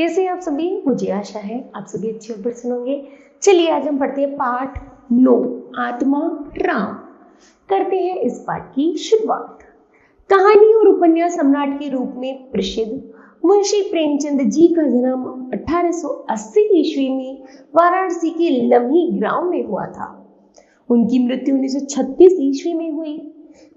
कैसे हैं आप सभी? मुझे आशा है आप सभी अच्छे और प्रसन्न होंगे। चलिए आज हम पढ़ते हैं पाठ 9 आत्मा राम। करते हैं इस पाठ की शुरुआत। कहानी और उपन्यास सम्राट के रूप में प्रसिद्ध मुंशी प्रेमचंद जी का जन्म 1880 ईस्वी में वाराणसी के लम्ही ग्राम में हुआ था। उनकी मृत्यु 1936 ईस्वी में हुई।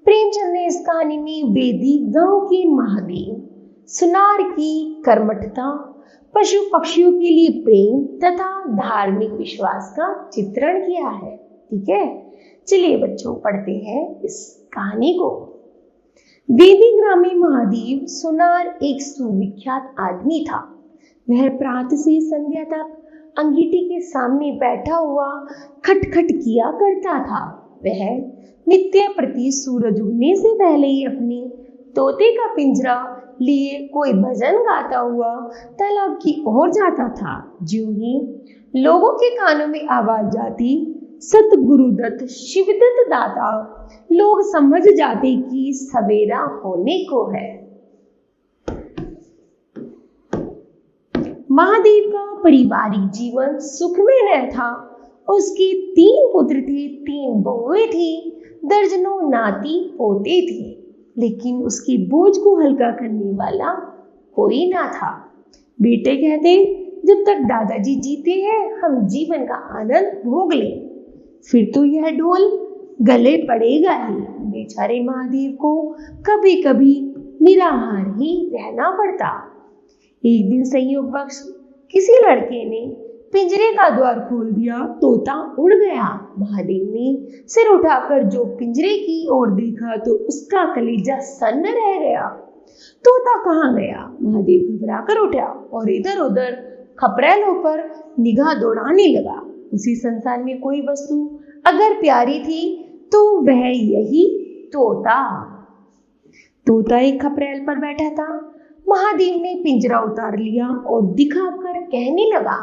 प्रेमचंद ने इस कहानी में वेदी गांव के महादेव, सुनार की कर्मठता, पशु पक्षियों के लिए प्रेम तथा धार्मिक विश्वास का चित्रण किया है। ठीक है, चलिए बच्चों पढ़ते हैं इस कहानी को। वेदी ग्राम में महादेव सुनार एक सुविख्यात आदमी था। वह प्रातः से संध्या तक अंगीठी के सामने बैठा हुआ खटखट किया करता था। वह नित्य प्रति सूरज उगने से पहले ही अपने तोते का पिंजरा लिए कोई भजन गाता हुआ तालाब की ओर जाता था। ज्यों ही लोगों के कानों में आवाज जाती सतगुरुदत्त शिवदत्त दाता, लोग समझ जाते कि सवेरा होने को है। महादेव का पारिवारिक जीवन सुखमय न था। उसके 3 पुत्र थे, 3 बहुएं थी, दर्जनों नाती पोते थे, लेकिन उसके बोझ को हल्का करने वाला कोई ना था। बेटे कहते, जब तक दादाजी जीते हैं हम जीवन का आनंद भोग लें, फिर तो यह ढोल गले पड़ेगा ही। बेचारे महादेव को कभी कभी निराहार ही रहना पड़ता। एक दिन संयोगवश किसी लड़के ने पिंजरे का द्वार खोल दिया। तोता उड़ गया। महादेव ने सिर उठाकर जो पिंजरे की ओर देखा तो उसका कलेजा सन्न रह गया। तोता कहाँ गया? महादेव घबरा कर उठा और इधर उधर खपरेलों पर निगाह दौड़ाने लगा। उसी संसार में कोई वस्तु अगर प्यारी थी तो वह यही तोता। तोता एक खपरेल पर बैठा था। महादेव ने पिंजरा उतार लिया और दिखाकर कहने लगा,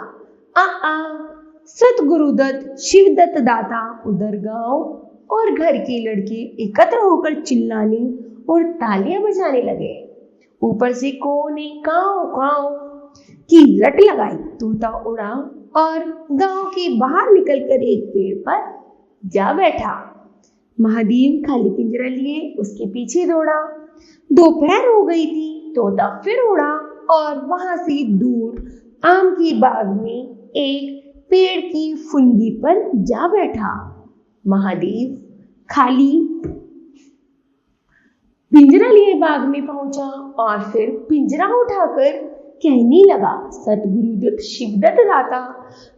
सतगुरुदत्त शिवदत्त दाता। उधर गांव और घर के लड़के एकत्र होकर चिल्लाने और तालियां बजाने लगे। ऊपर से कोने काव काव की रट लगाई। तोता उड़ा और गांव के बाहर निकलकर एक पेड़ पर जा बैठा। महादेव खाली पिंजरा लिए उसके पीछे दौड़ा। दोपहर हो गई थी। तोता फिर उड़ा और वहां से दूर आम के बाग में एक पेड़ की फुनगी पर जा बैठा। महादेव खाली पिंजरा लिए बाग में पहुंचा और फिर पिंजरा उठाकर कहने लगा, सतगुरुदत्त शिवदत्त दाता।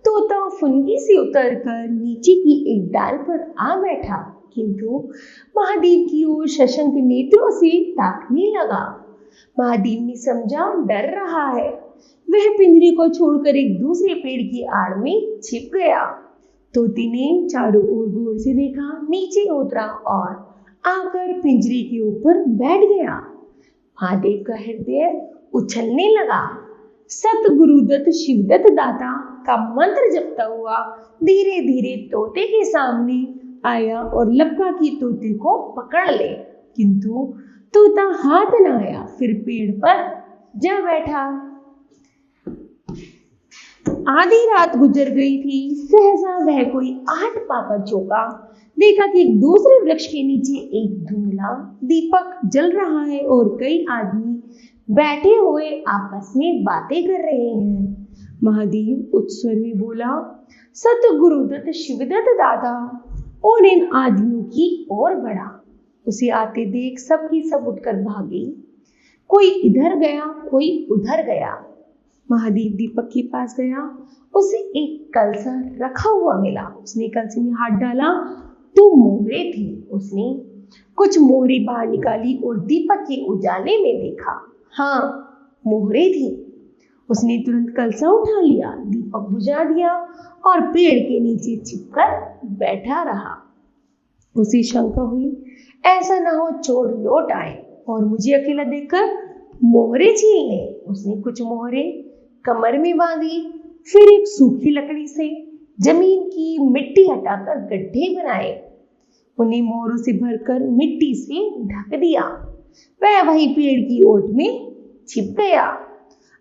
तोता फुनगी से उतरकर नीचे की एक डाल पर आ बैठा, किंतु महादेव की ओर सशंक नेत्रों से ताकने लगा। महादेव ने समझा डर रहा है। वह पिंजरे को छोड़कर एक दूसरे पेड़ की आड़ में छिप गया। तोते ने चारों ओर गौर से देखा, नीचे उतरा और आकर पिंजरे के ऊपर बैठ गया। महादेव का हृदय उछलने लगा। सतगुरुदत्त शिवदत्त दाता का मंत्र जपता हुआ धीरे धीरे तोते के सामने आया और लपका की तोते को पकड़ ले, किंतु तोता हाथ न आया। फिर पेड़ पर जा बैठा। आधी रात गुजर गई थी। सहसा वह कोई आहट पाकर चौंका। देखा कि एक दूसरे वृक्ष के नीचे एक धुंधला दीपक जल रहा है और कई आदमी बैठे हुए आपस में बातें कर रहे हैं। महादेव उच्च स्वर में बोला, सतगुरुदत्त शिवदत्त दाता, और इन आदमियों की ओर बढ़ा। उसे आते देख सब की सब उठकर भागे। कोई इधर गया, कोई उधर गया। महादेव दीपक के पास गया। उसे एक कलसा रखा हुआ मिला। उसने कलसे में हाथ डाला तो मोहरे थी। उसने कुछ मोहरे बाहर निकाली और दीपक के उजाले में देखा। हाँ, मोहरे थी। उसने तुरंत कलसा उठा लिया, दीपक बुझा दिया और पेड़ के नीचे छिपकर बैठा रहा। उसे शंका हुई, ऐसा ना हो चोर लौट आए और मुझे अकेला देखकर मोहरे छीन ले। उसने कुछ मोहरे कमर में बांधी, फिर एक सूखी लकड़ी से जमीन की मिट्टी हटाकर गड्ढे बनाए। उन्हें मोहरों से भरकर मिट्टी से ढक दिया। वह वही पेड़ की ओट में छिप गया।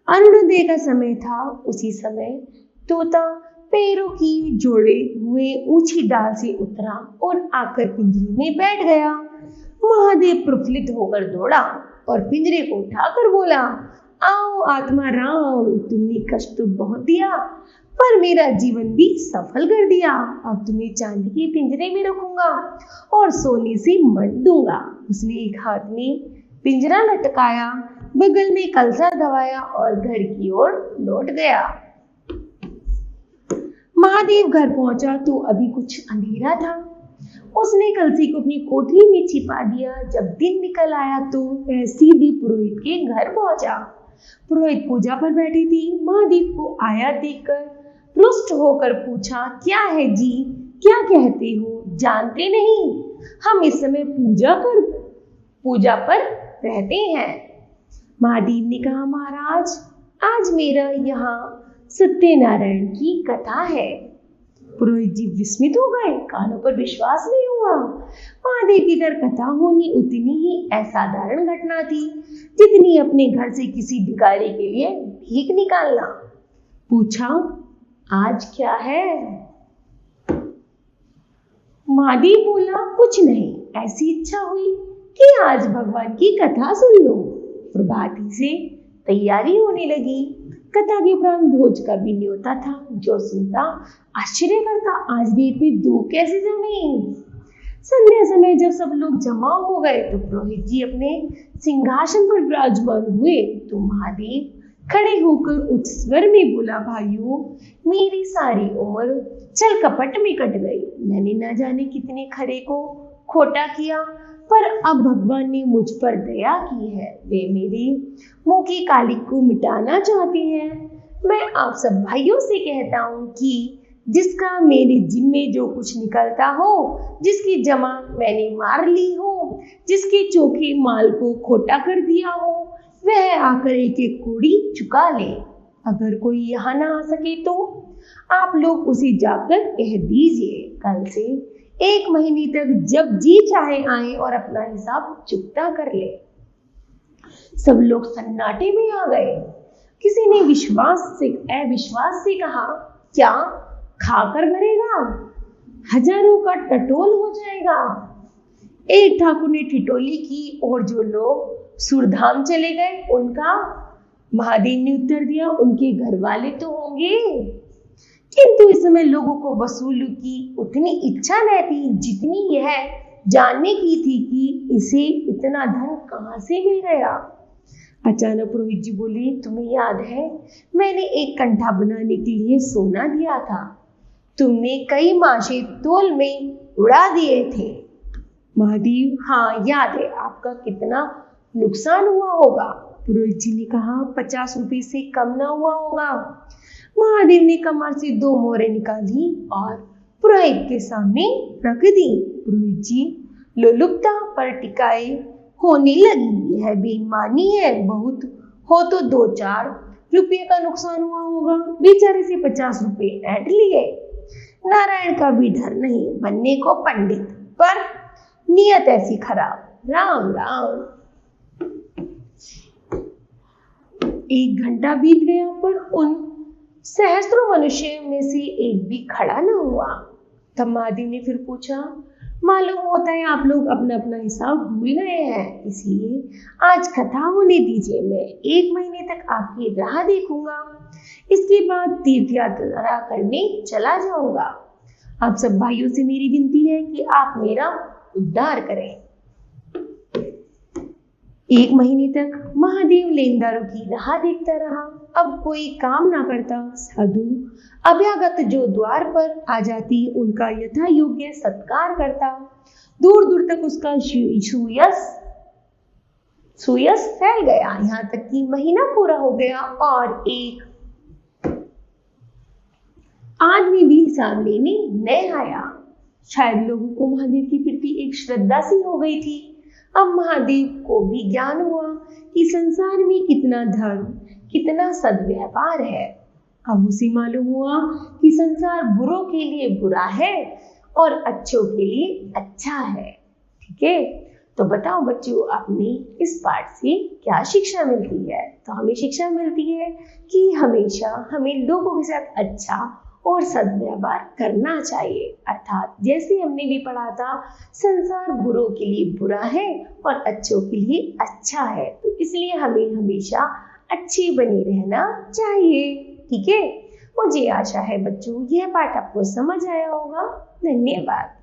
अरुणोदय का समय था। उसी समय तोता पैरों की जोड़े हुए ऊंची डाल से उतरा और आकर पिंजरे में बैठ गया। महादेव प्रफुल्लित होकर दौड़ा और पिंजरे को उठाकर बोला, आओ आत्मा राम, तुमने कष्ट तो बहुत दिया पर मेरा जीवन भी सफल कर दिया। अब तुम्हें चांदी के पिंजरे में रखूंगा और सोने से मत दूंगा। उसने एक हाथ में पिंजरा लटकाया, बगल में कलसा दबाया और घर की ओर लौट गया। महादेव घर पहुंचा तो अभी कुछ अंधेरा था। उसने कलसी को अपनी कोठरी में छिपा दिया। जब दिन निकल आया तो वह सीधे पुरोहित के घर पहुंचा। पुरोहित पूजा पर बैठी थी। महादेव को आया देखकर रुष्ट होकर पूछा, क्या है जी, क्या कहते हो, जानते नहीं हम इस समय पूजा पर रहते हैं। महादेव ने कहा, महाराज आज मेरा यहाँ सत्यनारायण की कथा है। पुरोहित जी विस्मित हो गए, कानों पर विश्वास नहीं हुआ। महादेव की घर कथा होनी उतनी ही असाधारण घटना थी जितनी अपने घर से किसी भिखारी के लिए भीख निकालना। पूछा, आज क्या है? महादेव बोला, कुछ नहीं, ऐसी इच्छा हुई कि आज भगवान की कथा सुन लो। प्रभात ही से तैयारी होने लगी। कथा के उपरांत भोज का भी न्योता था। जो सुनता आश्चर्य करता, आज देर में दो कैसे जमे। संध्या समय जब सब लोग जमा हो गए तो पुरोहित जी अपने सिंहासन पर विराजमान हुए तो महादेव खड़े होकर उच्च स्वर में बोला, भाइयों, मेरी सारी उम्र छल कपट में कट गई। मैंने न जाने कितने खरे को खोटा किया, पर अब भगवान ने मुझ पर दया की है। वे मेरे मुंह की काली को मिटाना चाहते हैं। मैं आप सब भाइयों से कहता हूँ कि जिसका मेरे जिम्मे जो कुछ निकलता हो, जिसकी जमा मैंने मार ली हो, जिसके चोखे माल को खोटा कर दिया हो, वह आकर एक एक कौड़ी चुका ले। अगर कोई यहाँ ना आ सके तो आप लोग उसे जाकर कह दीजिए, कल से 1 महीने तक जब जी चाहे आए और अपना हिसाब चुकता कर ले। सब लोग सन्नाटे में आ गए। किसी ने अविश्वास से कहा, क्या खाकर मरेगा? हजारों का टटोल हो जाएगा। एक ठाकुर ने ठिठोली की और जो लोग सुरधाम चले गए उनका। महादेव ने उत्तर दिया, उनके घर वाले तो होंगे, किंतु इस समय लोगों को वसूल की उतनी इच्छा न थी जितनी यह जानने की थी कि इसे इतना धन कहाँ से मिल गया। अचानक पुरोहित जी बोले, तुम्हें याद है मैंने एक कंठा बनाने के लिए सोना दिया था, तुमने कई माशे तोल में उड़ा दिए थे। महादेव, हाँ याद है, आपका कितना नुकसान हुआ होगा? पुरोहित जी ने कहा, 50 रुपए से कम ना हुआ होगा। महादेव ने कमर से 2 मोहरें निकाली और पुरोहित के सामने रख दी। पुरोहित जी लोलुपता पर टिकाए होने लगी, यह बेईमानी है, बहुत हो तो 2-4 रुपये का नुकसान हुआ होगा। बेचारे से 50 रुपये ऐंठ लिए। नारायण का भी डर नहीं, बनने को पंडित, पर नियत ऐसी खराब। राम राम। 1 घंटा बीत गया पर उन सहस्त्रों मनुष्य में से एक भी खड़ा न हुआ। तब महादेव ने फिर पूछा, मालूम होता है आप लोग अपना अपना हिसाब भूल गए हैं, इसलिए आज कथा होने दीजिए। मैं 1 महीने तक आपकी राह देखूंगा, इसके बाद तीर्थ यात्रा करने चला जाऊंगा। आप सब भाइयों से मेरी विनती है कि आप मेरा उद्धार करें। 1 महीने तक महादेव लेनदारों की राह देखता रहा। अब कोई काम ना करता। साधु अभ्यागत जो द्वार पर आ जाती उनका यथा योग्य सत्कार करता। दूर दूर तक उसका सुयस फैल गया। यहाँ तक कि महीना पूरा हो गया और एक आदमी भी हिसाब लेने न आया। शायद लोगों को महादेव की प्रति एक श्रद्धा सी हो गई थी। अब महादेव को भी ज्ञान हुआ कि संसार में कितना धर्म, कितना सद्व्यापार है। अब उसे मालूम हुआ कि संसार बुरों के लिए बुरा है और अच्छों के लिए अच्छा है। ठीक है, तो बताओ बच्चों, आपने इस पाठ से क्या शिक्षा मिलती है? तो हमें शिक्षा मिलती है कि हमेशा हमें लोगों के साथ अच्छा और सद्व्यवहार करना चाहिए। अर्थात जैसे हमने भी पढ़ा था, संसार बुरों के लिए बुरा है और अच्छों के लिए अच्छा है, तो इसलिए हमें हमेशा अच्छे बने रहना चाहिए। ठीक है, मुझे आशा है बच्चों यह पाठ आपको समझ आया होगा। धन्यवाद।